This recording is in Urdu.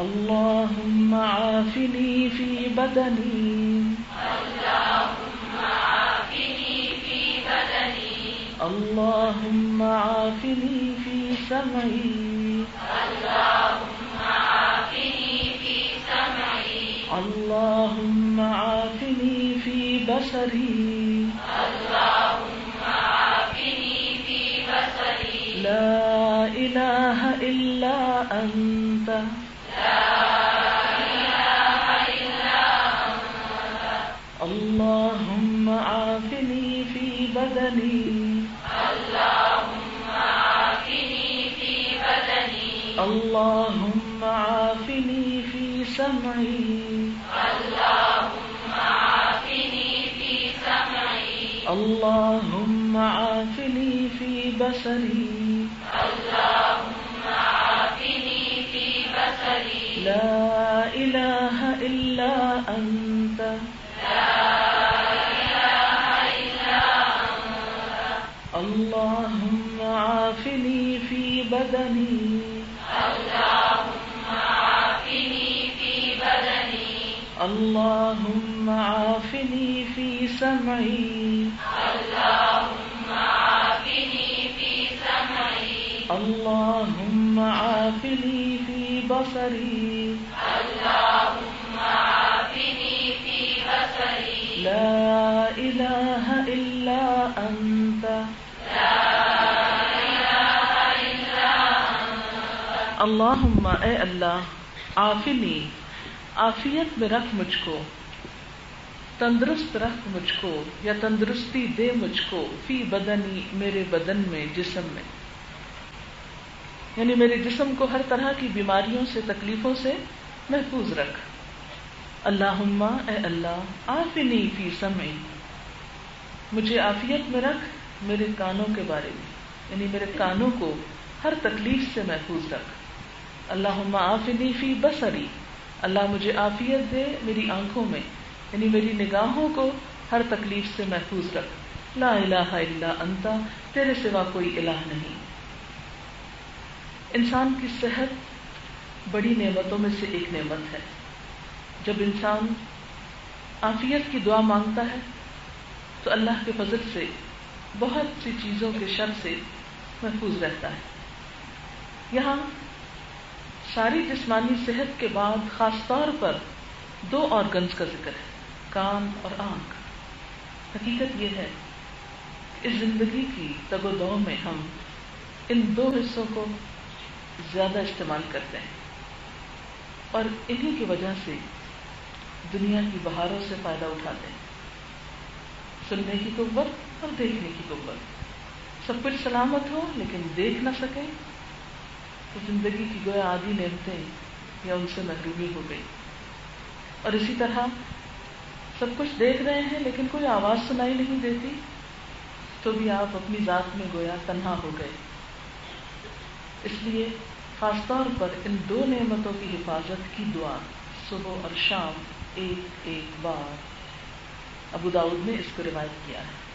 اللهم عافني في بدني اللهم عافني في بدني اللهم عافني في سمعي اللهم عافني في سمعي اللهم عافني في بصري اللهم عافني في بصري لا إله إلا أنت اللهم عافني في بدني اللهم عافني في بدني اللهم عافني في سمعي اللهم عافني في سمعي اللهم عافني في بصري اللهم عافني في بصري لا إله إلا أنت اللهم عافني في بدني اللهم عافني في بدني اللهم عافني في سمعي اللهم عافني في سمعي اللهم عافني في بصري اللهم عافني في بصري لا إله إلا أنت اللہم اے اللہ عافنی عافیت میں رکھ مجھ کو، تندرست رکھ مجھ کو یا تندرستی دے مجھ کو، فی بدنی میرے بدن میں، جسم میں، یعنی میرے جسم کو ہر طرح کی بیماریوں سے، تکلیفوں سے محفوظ رکھ۔ اللہم اے اللہ عافنی فی سمعی، مجھے عافیت میں رکھ میرے کانوں کے بارے میں، یعنی میرے کانوں کو ہر تکلیف سے محفوظ رکھ۔ اللہم عافنی فی بصری، اللہ مجھے عافیت دے میری آنکھوں میں، یعنی میری نگاہوں کو ہر تکلیف سے محفوظ رکھ۔ لا الہ الا انت، تیرے سوا کوئی الہ نہیں۔ انسان کی صحت بڑی نعمتوں میں سے ایک نعمت ہے۔ جب انسان عافیت کی دعا مانگتا ہے تو اللہ کے فضل سے بہت سی چیزوں کے شر سے محفوظ رہتا ہے۔ یہاں ساری جسمانی صحت کے بعد خاص طور پر دو آرگنز کا ذکر ہے، کان اور آنکھ۔ حقیقت یہ ہے کہ اس زندگی کی تگ و دو میں ہم ان دو حصوں کو زیادہ استعمال کرتے ہیں اور انہی کی وجہ سے دنیا کی بہاروں سے فائدہ اٹھاتے ہیں۔ سننے کی قوت اور دیکھنے کی قوت، سب کچھ سلامت ہو لیکن دیکھ نہ سکے تو زندگی کی گویا آدھی نعمتیں یا ان سے محرومی ہو گئی۔ اور اسی طرح سب کچھ دیکھ رہے ہیں لیکن کوئی آواز سنائی نہیں دیتی تو بھی آپ اپنی ذات میں گویا تنہا ہو گئے۔ اس لیے خاص طور پر ان دو نعمتوں کی حفاظت کی دعا صبح اور شام ایک ایک بار ابو داؤد نے اس کو روایت کیا ہے۔